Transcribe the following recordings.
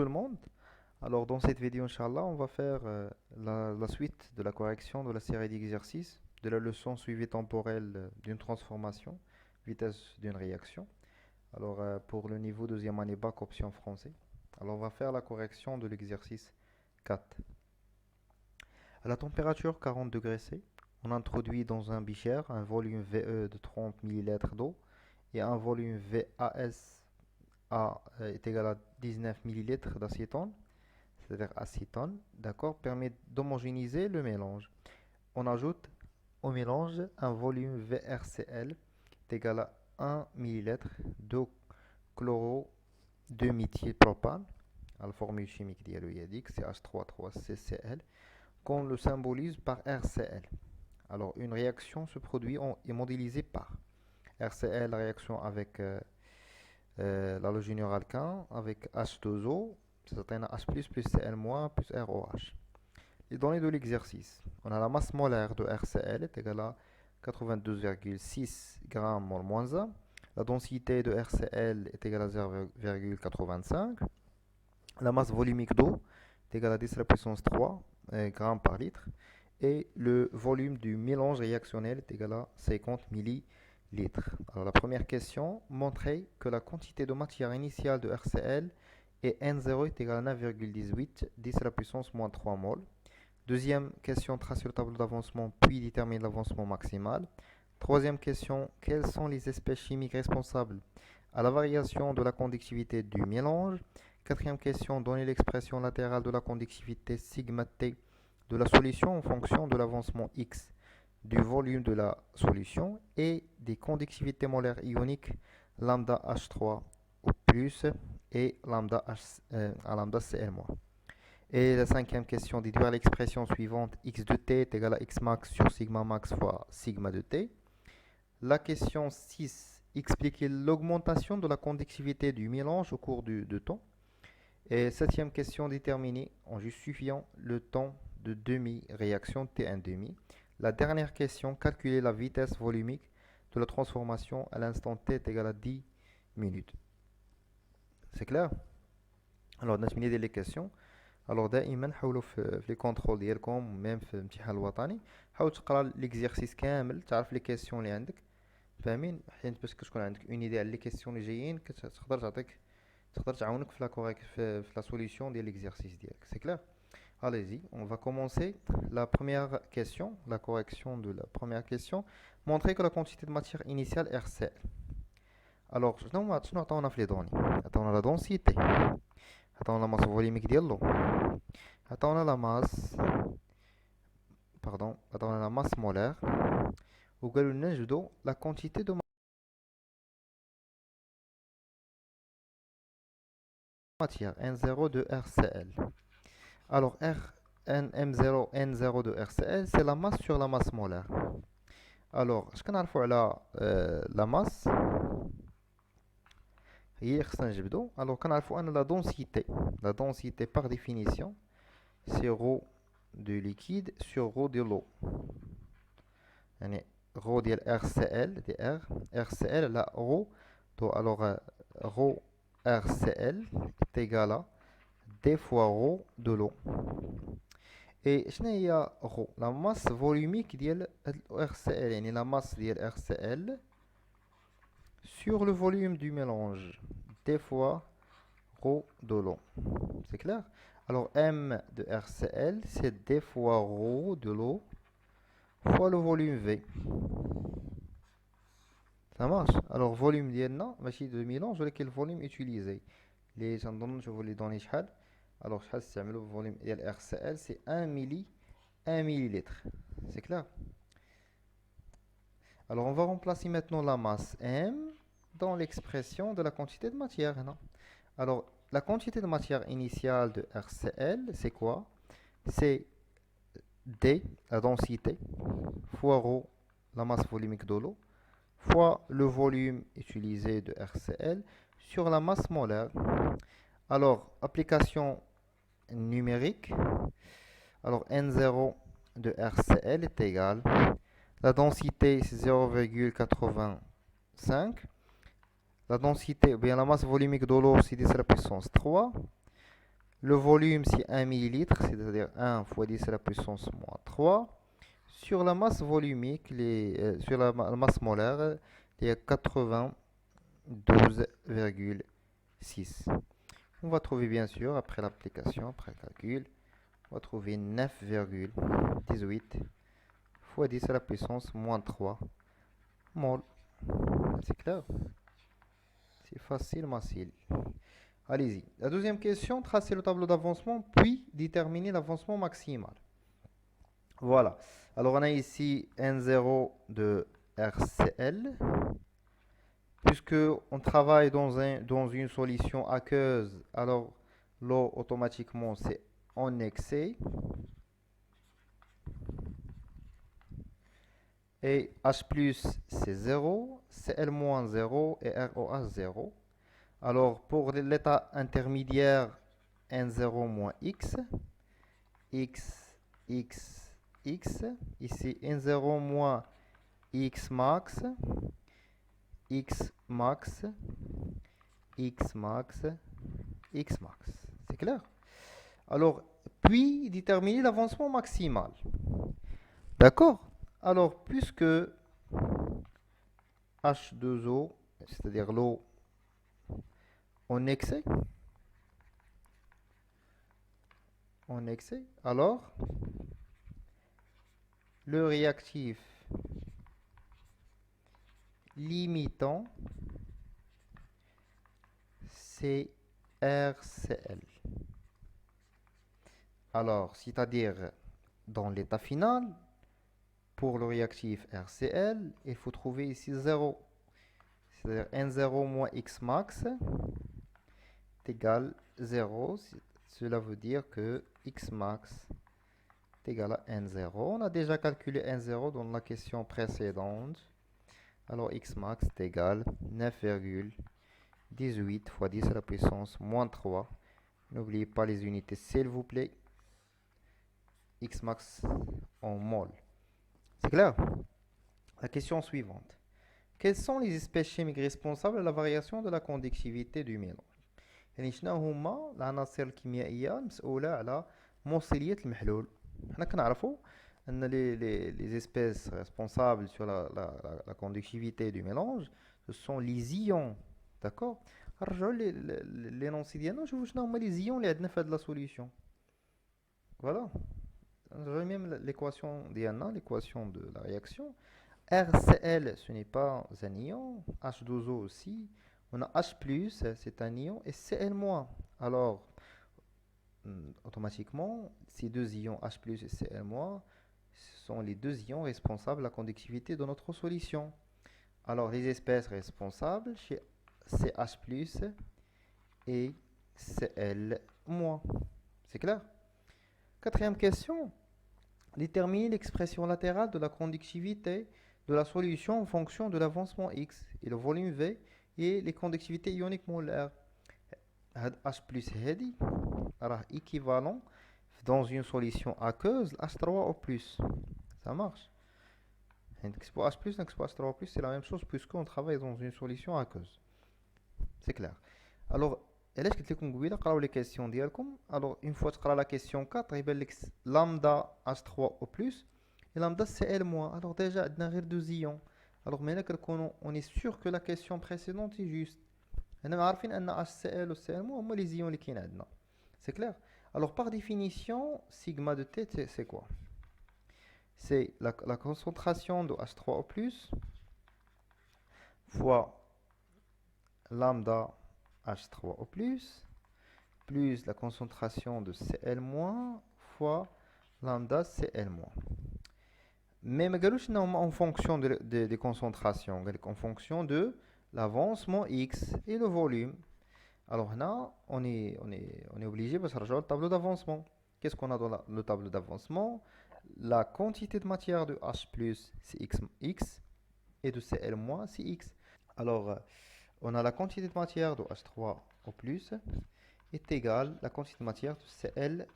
tout le monde. Alors dans cette vidéo, Inch'Allah, on va faire la suite de la correction de la série d'exercices de la leçon suivi temporel d'une transformation, vitesse d'une réaction. Alors pour le niveau deuxième année bac option français. Alors on va faire la correction de l'exercice 4. À la température 40 degrés C, on introduit dans un bichère un volume VE de 30 millilitres d'eau et un volume VAS est égal à 19 millilitres d'acétone, c'est-à-dire acétone, d'accord, permet d'homogénéiser le mélange. On ajoute au mélange un volume VRCl est égal à 1 millilitre de chloro 2-méthylpropane, à la formule chimique ديالو هي ديك CH3,3CCl, qu'on le symbolise par RCl. Alors une réaction se produit est modélisée par RCl, la réaction avec l'halogénure alkane avec H2O, c'est H+, plus Cl- plus ROH. Les données de l'exercice. On a la masse molaire de RCl est égale à 92,6 g mol moins 1. La densité de RCl est égale à 0,85. La masse volumique d'eau est égale à 10 à la puissance 3 g par litre. Et le volume du mélange réactionnel est égal à 50 millilitres. Alors la première question, montrer que la quantité de matière initiale de RCl est N0 est égal à 9,18, 10 à la puissance moins 3 mol. Deuxième question, tracer le tableau d'avancement puis déterminer l'avancement maximal. Troisième question, quelles sont les espèces chimiques responsables à la variation de la conductivité du mélange? Quatrième question, donner l'expression latérale de la conductivité sigma T de la solution en fonction de l'avancement X du volume de la solution et des conductivités molaires ioniques lambda H3 au plus et lambda, à lambda Cl-. Et la cinquième question, déduire l'expression suivante, x de t est égal à x max sur sigma max fois sigma de t. La question 6, expliquer l'augmentation de la conductivité du mélange au cours de temps. Et septième question, déterminer en justifiant le temps de demi-réaction T1 demi. La dernière question, calculer la vitesse volumique de la transformation à l'instant T est égal à 10 minutes. C'est clair? Alors, on a fini les questions. Alors دائما حاولوا في لي كونترول ديالكم ميم في الامتحان الوطني حاول تقرا ليكزيرسيس كامل تعرف لي كيسيون اللي عندك فاهمين حيت باش كتكون عندك اون ايدي على لي كيسيون اللي جايين كتقدر تعطيك تقدر تعاونك في لا كوريك في لا سوليسيون ديال ليكزيرسيس ديالك سي كلير. Allez-y, on va commencer la première question, la correction de la première question. Montrer que la quantité de matière initiale RCl. Alors, شنو عطاونا في لي دوني؟ عطاونا لا densité, عطاونا لا masse volumique ديالو, عطاونا لا masse, pardon, عطاونا لا masse molaire, وقالوا لنا نجبدو la quantité de matière N0 de RCl. Alors, M0, N0 de RCl, c'est la masse sur la masse molaire. Alors, اش كنعرفوا على la masse هي خصنا نجبدو. Alors كنعرفوا ان la densité par définition c'est ρ de liquide sur ρ de l'eau. يعني ρ ديال RCl دي RCl لا ρ تو alors ρ RCl est égal à d fois ρ de l'eau. Et شنو هي ρ؟ la masse volumique ديال RCl يعني la masse ديال RCl sur le volume du mélange d fois ρ de l'eau. C'est clair? Alors M de RCl c'est d fois ρ de l'eau fois le volume V. Ça marche? Alors volume ديالنا ماشي de mélange ولكن الفوليوم utilisé اللي تنظن نشوفوا لي دوني شحال. Alors شحال استعملوا الفوليوم ديال RCl c'est 1 millilitre. C'est clair? Alors on va remplacer maintenant la masse M dans l'expression de la quantité de matière. Non? Alors la quantité de matière initiale de RCl c'est quoi? C'est D, la densité, fois ρ, la masse volumique de l'eau, fois le volume utilisé de RCl sur la masse molaire. Alors, application numérique. Alors, N0 de RCl est égal. La densité, c'est 0,85. La densité, ou bien la masse volumique de l'eau, c'est 10 à la puissance 3. Le volume, c'est 1 millilitre, c'est-à-dire 1 fois 10 à la puissance moins 3. Sur la masse volumique, sur la masse molaire, il y a 92,6. On va trouver bien sûr, après l'application, après le calcul, on va trouver 9,18 fois 10 à la puissance moins 3 mol. C'est clair? C'est facile, facile. Allez-y. La deuxième question, tracer le tableau d'avancement, puis déterminer l'avancement maximal. Voilà. Alors, on a ici N0 de RCL. Puisque on travaille dans une solution aqueuse, alors l'eau automatiquement c'est en excès. Et H plus c'est 0, Cl moins 0 et ROH 0. Alors pour l'état intermédiaire N0 moins X, X, X, X. Ici N0 moins X max, X max, X max, X max. C'est clair? Alors, puis déterminer l'avancement maximal. D'accord? Alors, puisque H2O, c'est-à-dire l'eau en excès, alors le réactif limitant c'est RCL. Alors, c'est-à-dire dans l'état final, pour le réactif RCL, il faut trouver ici 0. C'est-à-dire N0 moins X max est égal à 0. Cela veut dire que X max est égal à N0. On a déjà calculé N0 dans la question précédente. Alors X max est égal à 9,18 fois 10 à la puissance moins 3. N'oubliez pas les unités, s'il vous plaît. X max en mol. C'est clair? La question suivante. Quelles sont les espèces chimiques responsables de la variation de la conductivité du mélange؟ يعني شنو هما العناصر الكيميائية المسؤولة على موصلية المحلول؟ حنا كنعرفوا أن les espèces responsables sur la conductivité du mélange, ce sont les ions. D'accord؟ نرجعوا l'énoncé ديالنا نشوفوا شنو هما les ions اللي عندنا في هاد la solution. Voilà. نرجعوا même l'équation ديالنا, l'équation de la réaction. RCl, ce n'est pas un ion. H2O aussi. On a H+, c'est un ion, et Cl-. Alors, automatiquement, ces deux ions H+, et Cl-, ce sont les deux ions responsables de la conductivité de notre solution. Alors, les espèces responsables, c'est H+, et Cl-. C'est clair? Quatrième question. Déterminer l'expression latérale de la conductivité de la solution en fonction de l'avancement X et le volume V et les conductivités ioniques molaires. H plus هذه راه équivalent dans une solution aqueuse H3O+. Ça marche. Pour H+, pour H3O+, c'est la même chose puisqu'on travaille dans une solution aqueuse. C'est clair. Alors, علاش قلت لكم قبيله قراو لي كيسيون ديالكم. alors une fois تقرا la question 4 يبان لك lambda H3O+ et lambda Cl-. alors déjà عندنا غير deux ions. alors maintenant كنكونوا on est sûr que la question précédente est juste. حنا عارفين ان HCl و Cl- هما les ions اللي كاين عندنا. c'est clair. alors par définition sigma de T c'est quoi? c'est la concentration de H3O+ fois lambda H3O+, plus la concentration de Cl- fois lambda Cl-. Mais ما قالوش en fonction des concentrations, en fonction de l'avancement X et le volume. Alors là, on est obligé de regarder le tableau d'avancement. Qu'est-ce qu'on a dans le tableau d'avancement? La quantité de matière de H+, c'est X, et de Cl- c'est X. Alors, on a la quantité de matière de H3O+ est égale à la quantité de matière de Cl-.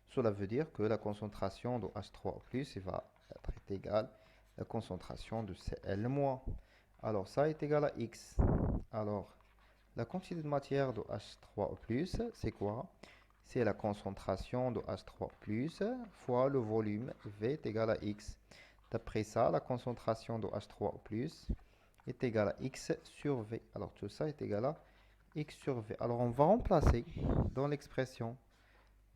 Cela veut dire que la concentration de H3O+ va être égale à la concentration de Cl-. Alors ça est égal à X. Alors la quantité de matière de H3O+, c'est quoi? c'est la concentration de H3+, fois le volume V est égal à X. D'après ça, la concentration de H3+, est égale à X sur V. Alors tout ça est égal à X sur V. Alors on va remplacer dans l'expression,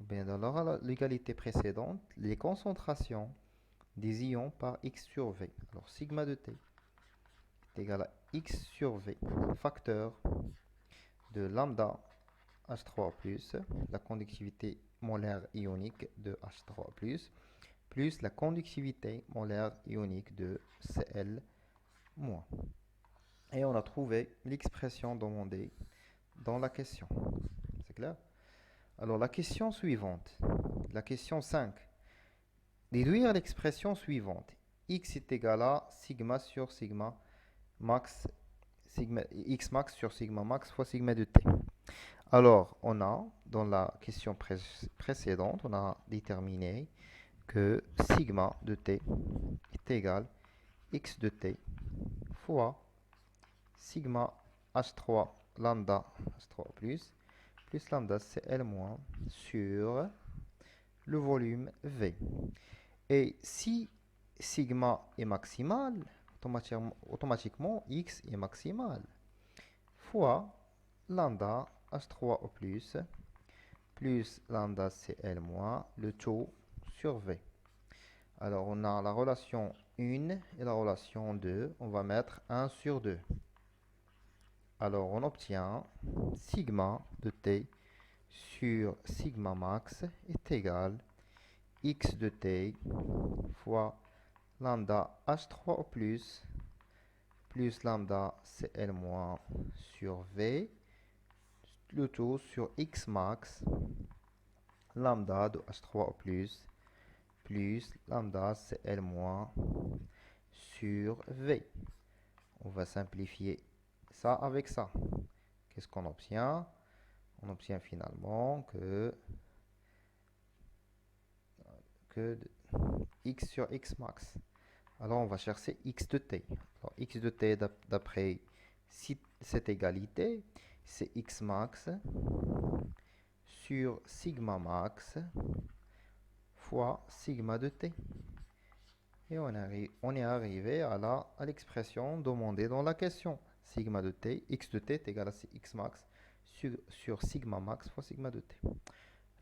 bien dans l'égalité précédente, les concentrations des ions par X sur V. Alors sigma de T est égal à X sur V, facteur de lambda H3+, la conductivité molaire ionique de H3+, plus la conductivité molaire ionique de Cl-. Et on a trouvé l'expression demandée dans la question. C'est clair? Alors la question suivante, la question 5. Déduire l'expression suivante. X est égal à sigma sur sigma max, x max sur sigma max fois sigma de t. Alors, on a, dans la question précédente, on a déterminé que sigma de t est égal à x de t fois sigma h3 lambda h3 plus lambda cl moins sur le volume V. Et si sigma est maximal, automatiquement x est maximal fois lambda h3 au plus lambda cl moins le taux sur V. Alors on a la relation 1 et la relation 2, on va mettre 1 sur 2. Alors on obtient sigma de t sur sigma max est égal à x de t fois lambda h3 au plus lambda cl moins sur v, le tout sur x max lambda de h3 au plus lambda cl moins sur v. On va simplifier ça avec ça. Qu'est-ce qu'on obtient? On obtient finalement que x sur x max. Alors on va chercher x de t. Alors, x de t d'après cette égalité, c'est x max sur sigma max fois sigma de t. Et on est arrivé à l'expression demandée dans la question. Sigma de t, x de t est égal à x max sur sigma max fois sigma de t.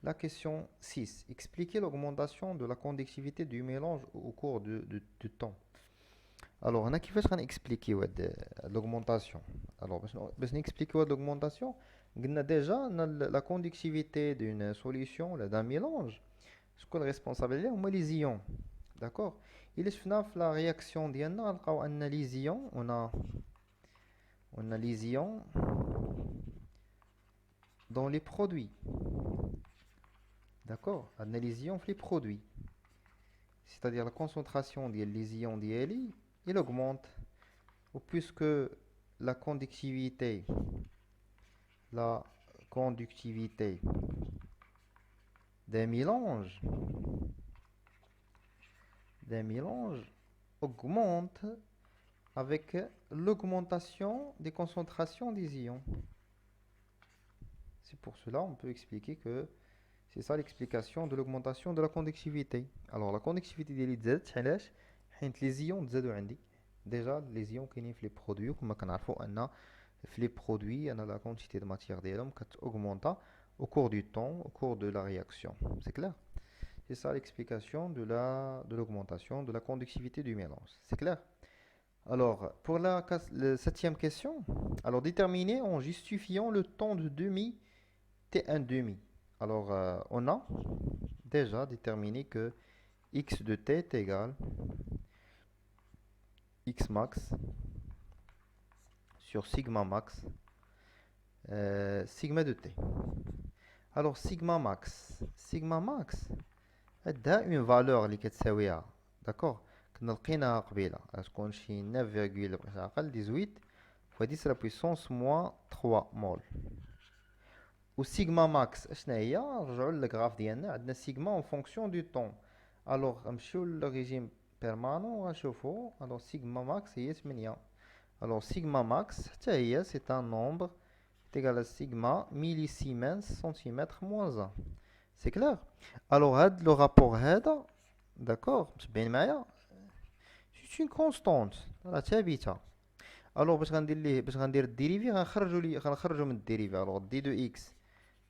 La question 6. Expliquez l'augmentation de la conductivité du mélange au cours du temps. Alors, on a qui va expliquer l'augmentation. Alors, pour expliquer l'augmentation, on a déjà la conductivité d'une solution, d'un mélange. Ce qu'on est responsable, c'est les ions. D'accord? Il est la réaction d'Yanna, on a les ions, on a les ions dans les produits. D'accord? On a les ions dans les produits. C'est-à-dire la concentration des ions d'ILI, il augmente au plus que la conductivité d'un mélange augmente avec l'augmentation des concentrations des ions. C'est pour cela on peut expliquer que c'est ça l'explication de l'augmentation de la conductivité. Alors la conductivité ديالي تزادت علاش؟ حيت les ions تزادوا عندي. Déjà les ions كاينين في les produits كما كنعرفوا ان في les produits la quantité de matière ديالهم كتaugmenta au cours du temps, au cours de la réaction. C'est clair? C'est ça l'explication de l'augmentation de la conductivité du mélange. C'est clair? Alors, pour la septième question, alors déterminer en justifiant le temps de demi T1 demi. Alors, on a déjà déterminé que x de t est égal x max sur sigma max sigma de t. Alors, sigma max a une valeur اللي كتساويها. D'accord? كنا لقيناها قبيله غتكون شي 9,18 fois 10 à la puissance moins 3 mol. و sigma max اشنا هي؟ نرجعوا للغراف ديالنا عندنا sigma en fonction du temps. alors غنمشيو للريجيم بيرمانون وغنشوفوا alors sigma max هي 8. alors sigma max حتى هي c'est un nombre est égal à sigma millisiemens centimètre moins 1. C'est clair. Alors, le rapport هذا, d'accord, متبعين معايا, c'est une constante راه ثابته. الوغ باش غندير الديريفي غنخرجوا من الديريفي. الوغ دي دو اكس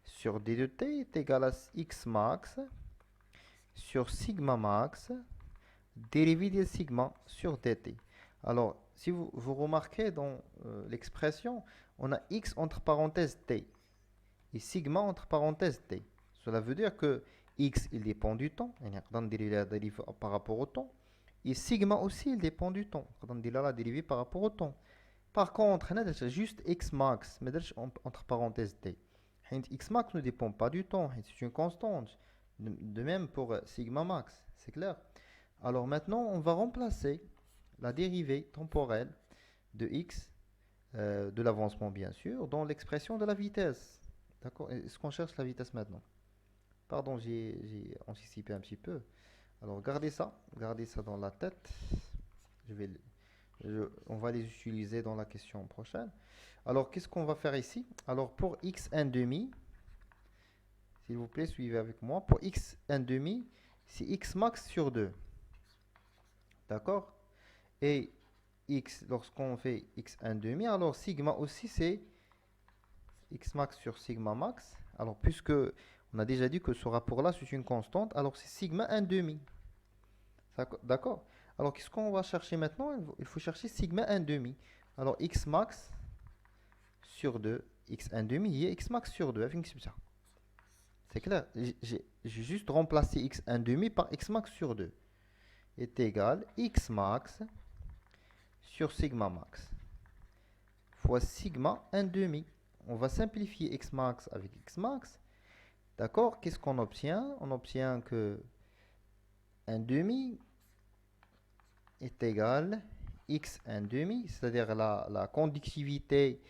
sur d de t est égal à x max sur sigma max dérivé de sigma sur dt. Alors, si vous remarquez dans l'expression, on a x entre parenthèses t et sigma entre parenthèses t. Cela veut dire que x, il dépend du temps, on dérive la dérive par rapport au temps, et sigma aussi, il dépend du temps, on dérive la dérive par rapport au temps. Par contre, on a juste x max, mais entre parenthèses t. X max ne dépend pas du temps, c'est une constante. De même pour sigma max, c'est clair. Alors maintenant, on va remplacer la dérivée temporelle de x, de l'avancement bien sûr, dans l'expression de la vitesse. D'accord. Est-ce qu'on cherche la vitesse maintenant? Pardon, j'ai anticipé un petit peu. Alors gardez ça dans la tête. On va les utiliser dans la question prochaine. Alors qu'est-ce qu'on va faire ici? Alors pour x 1 demi, s'il vous plaît, suivez avec moi. Pour x 1 demi, c'est x max sur 2. D'accord? Et x, lorsqu'on fait x 1 demi, alors sigma aussi c'est x max sur sigma max. Alors puisque on a déjà dit que ce rapport-là c'est une constante, alors c'est sigma 1 demi. D'accord? Alors qu'est-ce qu'on va chercher maintenant? Il faut chercher sigma 1 demi. Alors x max sur 2, x 1 demi et x max sur 2. C'est clair? J'ai juste remplacé x 1 demi par x max sur 2 est égal x max sur sigma max fois sigma 1 demi. On va simplifier x max avec x max. D'accord? Qu'est-ce qu'on obtient? On obtient que 1 demi est égal x 1 demi, c'est-à-dire la conductivité,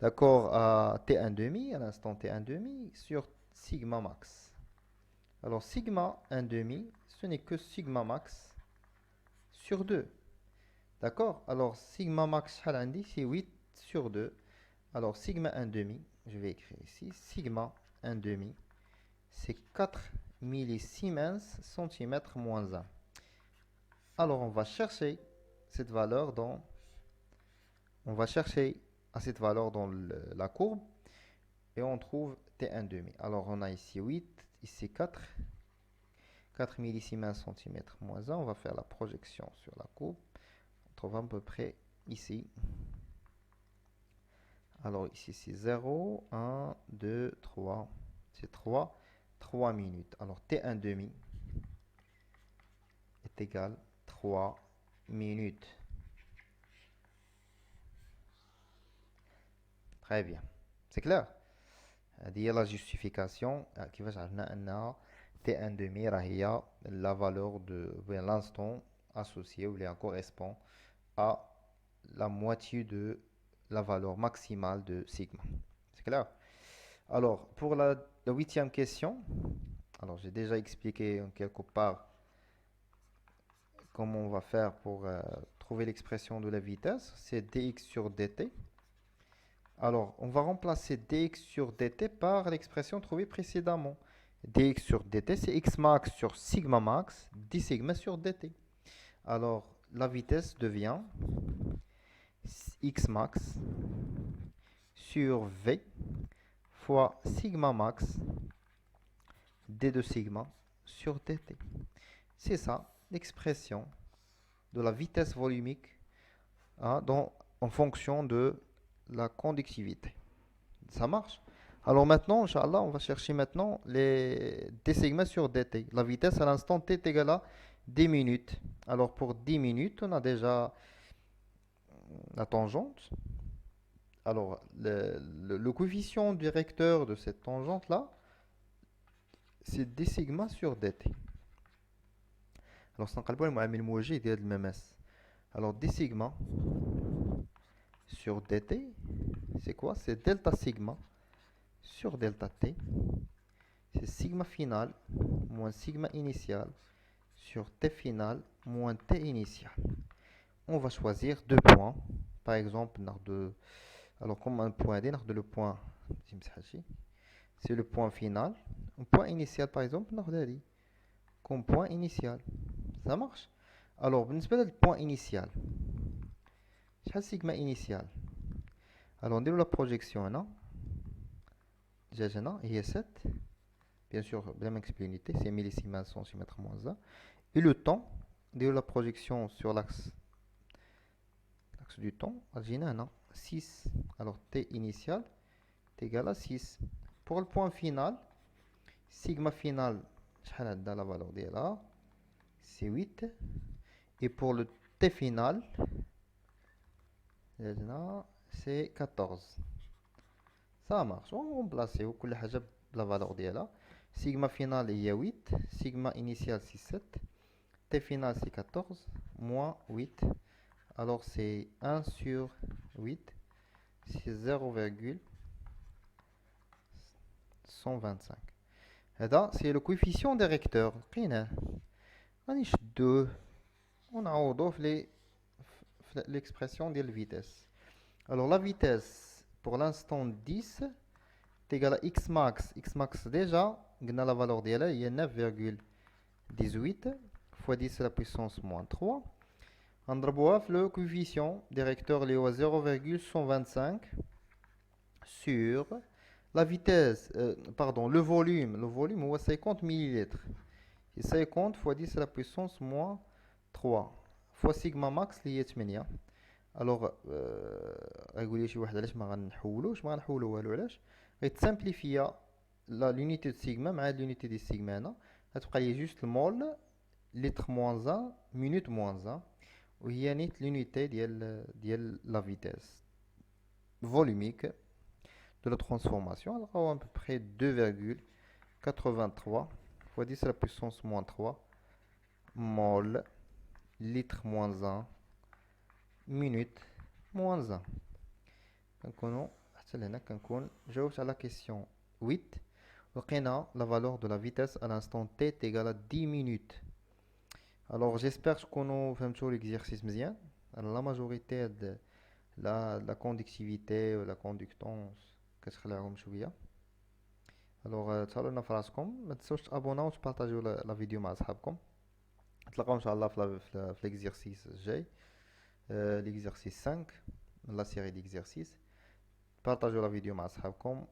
d'accord, à t1 demi, à l'instant t1 demi, sur sigma max. Alors sigma 1 demi, ce n'est que sigma max sur 2. D'accord? Alors sigma max, c'est 8 sur 2. Alors sigma 1 demi, je vais écrire ici, sigma 1 demi, c'est 4 millisiemens centimètres moins 1. Alors on va chercher cette valeur dans, la courbe et on trouve t1 demi. Alors on a ici 8, ici 4 millisiemens centimètres moins 1. On va faire la projection sur la courbe. On trouve à peu près ici. Alors ici c'est 0, 1, 2, 3. C'est 3 minutes. Alors t1 demi est égal 3 minutes. Très bien. C'est clair? هذه هي la justification كيفاش عرفنا أن t1 demi هي la valeur de l'instant associé ou correspond à la moitié de la valeur maximale de sigma. C'est clair? Alors, pour la 8e question, alors j'ai déjà expliqué en quelque part comment on va faire pour trouver l'expression de la vitesse. C'est dx sur dt. Alors, on va remplacer dx sur dt par l'expression trouvée précédemment. Dx sur dt, c'est x max sur sigma max, d sigma sur dt. Alors, la vitesse devient x max sur v fois sigma max d de sigma sur dt. C'est ça l'expression de la vitesse volumique en fonction de la conductivité. Ça marche? Alors maintenant, Inch'Allah, on va chercher maintenant les d sigma sur dt. La vitesse à l'instant t est égale à 10 minutes. Alors pour 10 minutes, on a déjà la tangente. Alors le coefficient directeur de cette tangente-là, c'est d sigma sur dt. Alors سنقلبوا المعامل الموجه ديال المماس. Alors d sigma sur dt, c'est quoi? C'est delta sigma sur delta t. C'est sigma final moins sigma initial sur t final moins t initial. On va choisir deux points. Par exemple, alors comme un point D, le point c'est le point final. Un point initial, par exemple, ناخذ comme point initial. Ça marche. Alors, بالنسبة للpoint initial, شحال sigma initial. Alors, نديرو la projection هنا. جات هنا هي 7. Bien sûr, بلا ما نكتب l'unité, c'est millisieverts centimètres moins 1. Et le temps, نديرو la projection sur l'axe du temps, غتجينا هنا 6. Alors, t initial est égal à 6. Pour le point final, sigma final, شحال عندنا la valeur ديالها, c'est 8. Et pour le t final, c'est 14. Ça marche. On remplace كل حاجة la valeur ديالها. Sigma final il y a 8. Sigma initial c'est 7. T final c'est 14. Moins 8. Alors c'est 1 sur 8. C'est 0,125. Et là, c'est le coefficient directeur. غادي 2. ونعوضو في l'expression de la vitesse. Alors la vitesse pour l'instant 10 est égale à x max. X max déjà, on a la valeur d'elle, il y a 9,18 fois 10 à la puissance moins 3. On a le coefficient directeur est à 0,125 sur la vitesse, pardon, le volume. Le volume est 50 millilitres. Et 50 fois 10 à la puissance moins 3 fois sigma max اللي هي 8. الوغ غيقول لي شي واحد علاش ما غنحولوش والو علاش غيتسامبليفيا لونيتي دو سيغما مع لونيتي دي سيغما هنا غتبقى لي جوست المول لتر موان 1 مينوت موان 1 وهي نيت لونيتي ديال لا فيتيس فولوميك de la transformation. Alors on a à peu près 2,83 fois 10 à la puissance moins 3 mol litre moins 1 minute moins 1. كنكونوا حتى لهنا كنكون جاوبت على question 8. لقينا la valeur de la vitesse à l'instant t est égale à 10 minutes. Alors j'espère تكونوا فهمتوا l'exercice مزيان. La majorité de la conductivité ou la conductance كتخلعهم شويه. الوغ تهلاو في راسكم ما تنساوش تابوناو وتبارطاجيو لا فيديو مع صحابكم. نتلاقاو ان شاء الله في l'exercice الجاي l'exercice 5 من لا série d'exercices. Partagez la vidéo مع أصحابكم